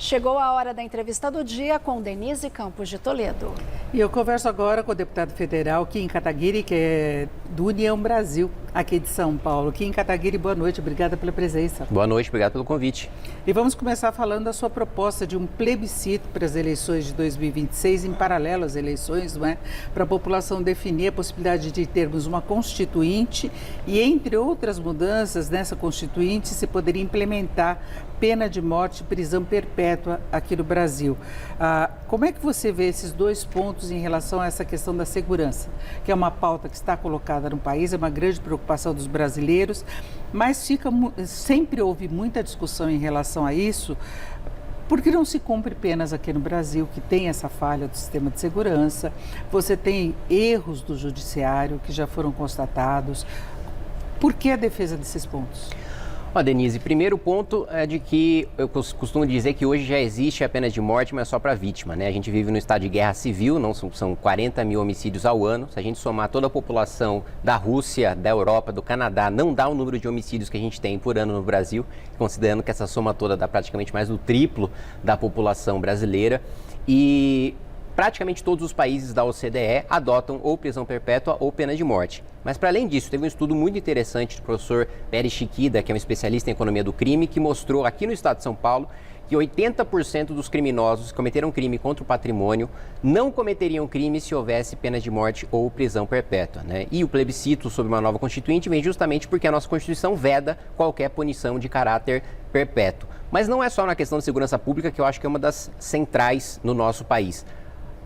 Chegou a hora da entrevista do dia com Denise Campos de Toledo. E eu converso agora com o deputado federal Kim Kataguiri, que é do União Brasil, aqui de São Paulo. Kim Kataguiri, boa noite, obrigada pela presença. Boa noite, obrigado pelo convite. E vamos começar falando da sua proposta de um plebiscito para as eleições de 2026, em paralelo às eleições, não é? Para a população definir a possibilidade de termos uma constituinte e, entre outras mudanças nessa constituinte, se poderia implementar pena de morte e prisão perpétua aqui no Brasil. Como é que você vê esses dois pontos em relação a essa questão da segurança, que é uma pauta que está colocada no país, é uma grande preocupação dos brasileiros, mas sempre houve muita discussão em relação a isso, porque não se cumpre penas aqui no Brasil, que tem essa falha do sistema de segurança, você tem erros do judiciário que já foram constatados. Por que a defesa desses pontos? Denise, primeiro ponto é de que eu costumo dizer que hoje já existe a pena de morte, mas só para vítima, né? A gente vive num estado de guerra civil, não são 40 mil homicídios ao ano. Se a gente somar toda a população da Rússia, da Europa, do Canadá, não dá o número de homicídios que a gente tem por ano no Brasil, considerando que essa soma toda dá praticamente mais do triplo da população brasileira. E praticamente todos os países da OCDE adotam ou prisão perpétua ou pena de morte. Mas, para além disso, teve um estudo muito interessante do professor Pérez Chiquida, que é um especialista em economia do crime, que mostrou aqui no estado de São Paulo que 80% dos criminosos que cometeram crime contra o patrimônio não cometeriam crime se houvesse pena de morte ou prisão perpétua, né? E o plebiscito sobre uma nova constituinte vem justamente porque a nossa Constituição veda qualquer punição de caráter perpétuo. Mas não é só na questão de segurança pública, que eu acho que é uma das centrais no nosso país.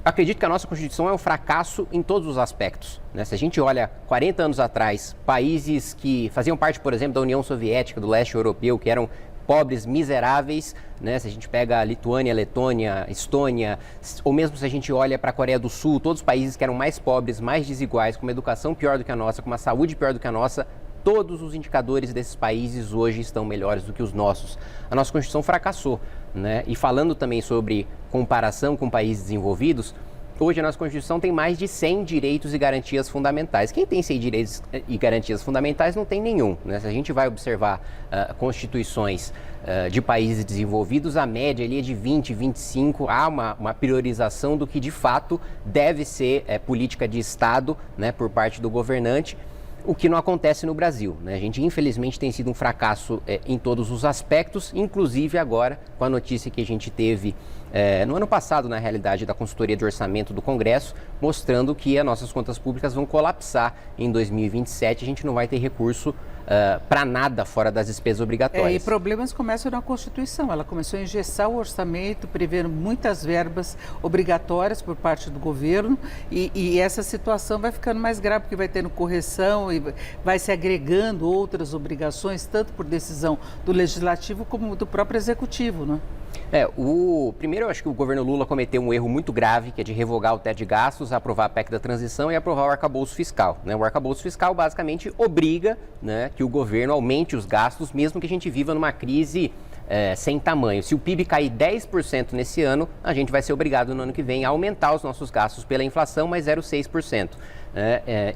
Acredito que a nossa Constituição é um fracasso em todos os aspectos, né? Se a gente olha 40 anos atrás, países que faziam parte, por exemplo, da União Soviética, do leste europeu, que eram pobres, miseráveis, né? Se a gente pega a Lituânia, Letônia, Estônia, ou mesmo se a gente olha para a Coreia do Sul, todos os países que eram mais pobres, mais desiguais, com uma educação pior do que a nossa, com uma saúde pior do que a nossa, todos os indicadores desses países hoje estão melhores do que os nossos. A nossa Constituição fracassou, né? E falando também sobre comparação com países desenvolvidos, hoje a nossa Constituição tem mais de 100 direitos e garantias fundamentais. Quem tem 100 direitos e garantias fundamentais não tem nenhum, né? Se a gente vai observar constituições de países desenvolvidos, a média ali é de 20, 25. Há uma priorização do que de fato deve ser política de Estado, né, por parte do governante. O que não acontece no Brasil, né? A gente, infelizmente, tem sido um fracasso em todos os aspectos, inclusive agora com a notícia que a gente teve no ano passado, na realidade, da consultoria de orçamento do Congresso, mostrando que as nossas contas públicas vão colapsar em 2027, a gente não vai ter recurso para nada fora das despesas obrigatórias. E problemas começam na Constituição. Ela começou a engessar o orçamento, prevendo muitas verbas obrigatórias por parte do governo, e essa situação vai ficando mais grave, porque vai tendo correção e vai se agregando outras obrigações, tanto por decisão do Legislativo como do próprio Executivo, né? Primeiro, eu acho que o governo Lula cometeu um erro muito grave, que é de revogar o teto de gastos, aprovar a PEC da transição e aprovar o arcabouço fiscal, né? O arcabouço fiscal basicamente obriga, né, que o governo aumente os gastos, mesmo que a gente viva numa crise sem tamanho. Se o PIB cair 10% nesse ano, a gente vai ser obrigado no ano que vem a aumentar os nossos gastos pela inflação, mais 0,6%.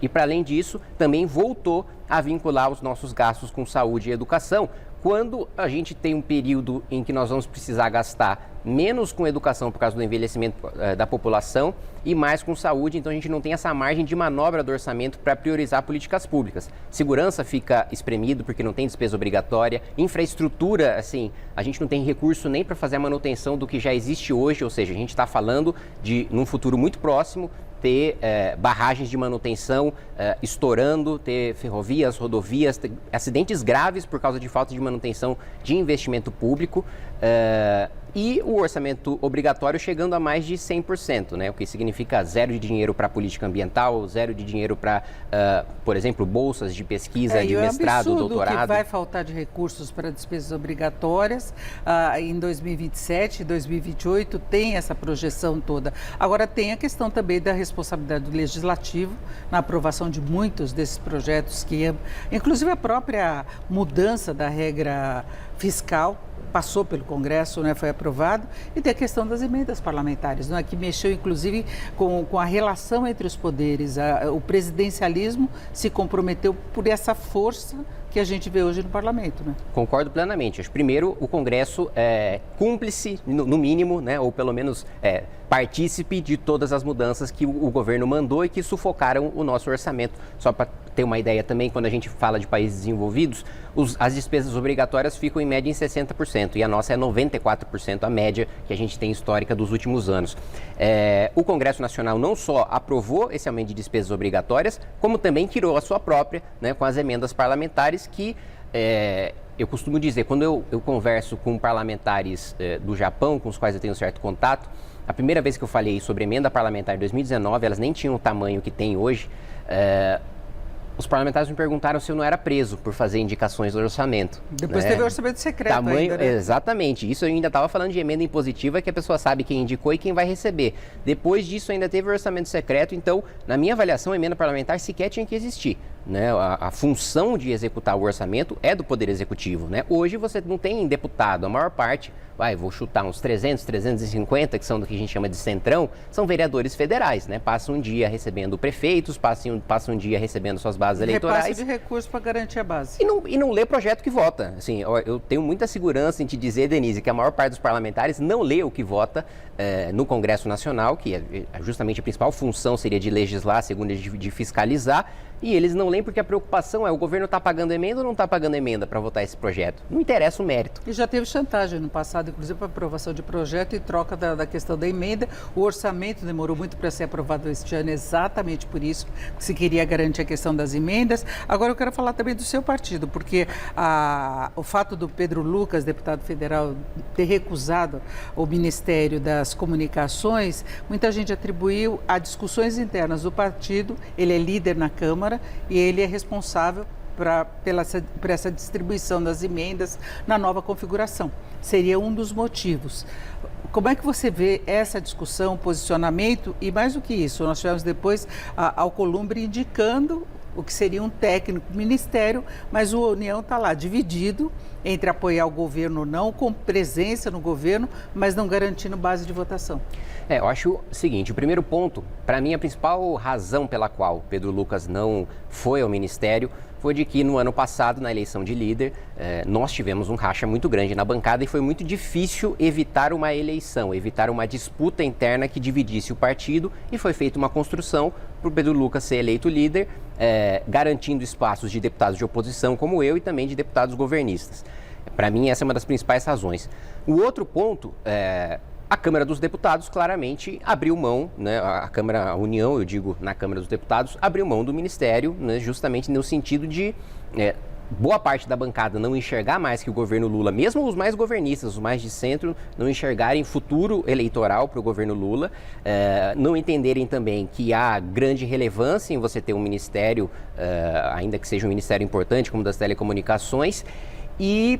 E para além disso, também voltou a vincular os nossos gastos com saúde e educação, quando a gente tem um período em que nós vamos precisar gastar menos com educação por causa do envelhecimento da população e mais com saúde, então a gente não tem essa margem de manobra do orçamento para priorizar políticas públicas. Segurança fica espremido porque não tem despesa obrigatória, infraestrutura, assim, a gente não tem recurso nem para fazer a manutenção do que já existe hoje, ou seja, a gente está falando de, num futuro muito próximo, ter barragens de manutenção estourando, ter ferrovias, rodovias, ter acidentes graves por causa de falta de manutenção de investimento público e o orçamento obrigatório chegando a mais de 100%, né? O que significa zero de dinheiro para política ambiental, zero de dinheiro para, por exemplo, bolsas de pesquisa, de mestrado, doutorado. Que vai faltar de recursos para despesas obrigatórias em 2027, 2028, tem essa projeção toda. Agora, tem a questão também da responsabilidade do Legislativo na aprovação de muitos desses projetos, inclusive a própria mudança da regra fiscal, passou pelo Congresso, né, foi aprovado, e tem a questão das emendas parlamentares, né, que mexeu inclusive com a relação entre os poderes. O presidencialismo se comprometeu por essa força que a gente vê hoje no parlamento, né? Concordo plenamente. Acho, primeiro, o Congresso é cúmplice, no mínimo, né, ou pelo menos partícipe de todas as mudanças que o governo mandou e que sufocaram o nosso orçamento. Só para ter uma ideia também, quando a gente fala de países desenvolvidos, as despesas obrigatórias ficam em média em 60% e a nossa é 94% a média que a gente tem histórica dos últimos anos. O Congresso Nacional não só aprovou esse aumento de despesas obrigatórias, como também tirou a sua própria, né, com as emendas parlamentares que... eu costumo dizer, quando eu converso com parlamentares do Japão, com os quais eu tenho um certo contato, a primeira vez que eu falei sobre emenda parlamentar em 2019, elas nem tinham o tamanho que tem hoje, os parlamentares me perguntaram se eu não era preso por fazer indicações do orçamento. Depois teve o orçamento secreto tamanho, ainda, né? Exatamente. Isso eu ainda estava falando de emenda impositiva, que a pessoa sabe quem indicou e quem vai receber. Depois disso ainda teve o orçamento secreto, então, na minha avaliação, a emenda parlamentar sequer tinha que existir. Né? A função de executar o orçamento é do Poder Executivo. Né? Hoje você não tem deputado, a maior parte, vou chutar uns 300, 350, que são do que a gente chama de centrão, são vereadores federais, né? Passam um dia recebendo prefeitos, passam um dia recebendo suas bases eleitorais. Repasse de recursos para garantir a base. E não lê projeto que vota. Assim, eu tenho muita segurança em te dizer, Denise, que a maior parte dos parlamentares não lê o que vota no Congresso Nacional, que justamente a principal função seria de legislar, a segunda de fiscalizar, e eles não leem porque a preocupação é o governo está pagando emenda ou não está pagando emenda para votar esse projeto. Não interessa o mérito. E já teve chantagem no passado, inclusive para aprovação de projeto e troca da questão da emenda. O orçamento demorou muito para ser aprovado este ano, exatamente por isso que se queria garantir a questão das emendas. Agora eu quero falar também do seu partido, porque o fato do Pedro Lucas, deputado federal, ter recusado o Ministério das Comunicações, muita gente atribuiu a discussões internas do partido. Ele é líder na Câmara e ele é responsável por essa distribuição das emendas na nova configuração. Seria um dos motivos. Como é que você vê essa discussão, posicionamento e, mais do que isso, nós tivemos depois a Alcolumbre indicando o que seria um técnico ministério, mas o União está lá dividido entre apoiar o governo ou não, com presença no governo, mas não garantindo base de votação. Eu acho o seguinte, o primeiro ponto, para mim a principal razão pela qual Pedro Lucas não foi ao Ministério foi de que no ano passado, na eleição de líder, nós tivemos um racha muito grande na bancada e foi muito difícil evitar uma eleição, evitar uma disputa interna que dividisse o partido e foi feita uma construção para o Pedro Lucas ser eleito líder, garantindo espaços de deputados de oposição como eu e também de deputados governistas. Para mim, essa é uma das principais razões. O outro ponto a Câmara dos Deputados claramente abriu mão, né, a União, eu digo, na Câmara dos Deputados, abriu mão do Ministério, né, justamente no sentido de boa parte da bancada não enxergar mais que o governo Lula, mesmo os mais governistas, os mais de centro, não enxergarem futuro eleitoral para o governo Lula, não entenderem também que há grande relevância em você ter um ministério, ainda que seja um ministério importante, como das telecomunicações, e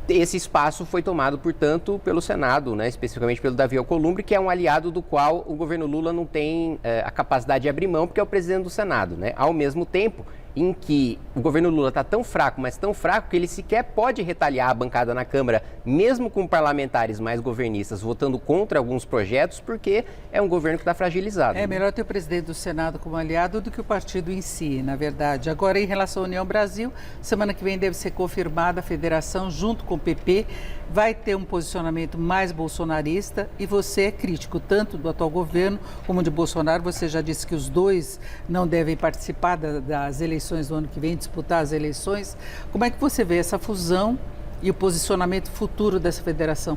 esse espaço foi tomado, portanto, pelo Senado, né, especificamente pelo Davi Alcolumbre, que é um aliado do qual o governo Lula não tem a capacidade de abrir mão, porque é o presidente do Senado, né? Ao mesmo tempo em que o governo Lula está tão fraco, mas tão fraco que ele sequer pode retaliar a bancada na Câmara, mesmo com parlamentares mais governistas votando contra alguns projetos, porque é um governo que está fragilizado. É melhor ter o presidente do Senado como aliado do que o partido em si, na verdade. Agora, em relação à União Brasil, semana que vem deve ser confirmada a federação junto com o PP, vai ter um posicionamento mais bolsonarista e você é crítico tanto do atual governo como de Bolsonaro. Você já disse que os dois não devem participar das eleições do ano que vem, disputar as eleições. Como é que você vê essa fusão e o posicionamento futuro dessa federação?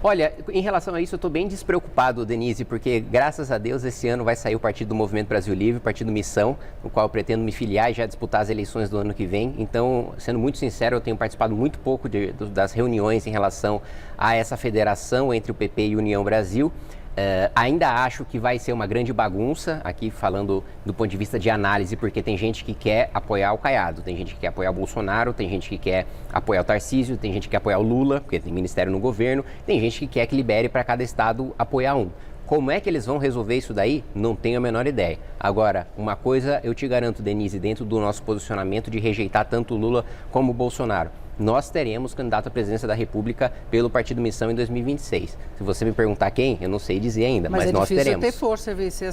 Olha, em relação a isso, eu estou bem despreocupado, Denise, porque, graças a Deus, esse ano vai sair o partido do Movimento Brasil Livre, partido Missão, no qual eu pretendo me filiar e já disputar as eleições do ano que vem. Então, sendo muito sincero, eu tenho participado muito pouco das reuniões em relação a essa federação entre o PP e a União Brasil. Ainda acho que vai ser uma grande bagunça, aqui falando do ponto de vista de análise, porque tem gente que quer apoiar o Caiado, tem gente que quer apoiar o Bolsonaro, tem gente que quer apoiar o Tarcísio, tem gente que quer apoiar o Lula, porque tem ministério no governo, tem gente que quer que libere para cada estado apoiar um. Como é que eles vão resolver isso daí? Não tenho a menor ideia. Agora, uma coisa eu te garanto, Denise, dentro do nosso posicionamento de rejeitar tanto o Lula como o Bolsonaro. nós teremos candidato à presidência da República pelo Partido Missão em 2026. Se você me perguntar quem, eu não sei dizer ainda, mas nós teremos. Mas é difícil ter força vencer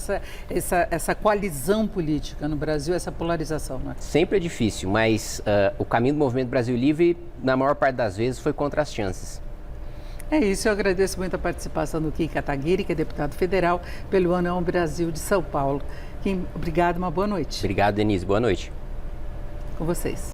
essa coalizão política no Brasil, essa polarização, né? Sempre é difícil, mas o caminho do Movimento Brasil Livre, na maior parte das vezes, foi contra as chances. É isso, eu agradeço muito a participação do Kim Kataguiri, que é deputado federal pelo União Brasil de São Paulo. Kim, obrigado, uma boa noite. Obrigado, Denise, boa noite. Com vocês.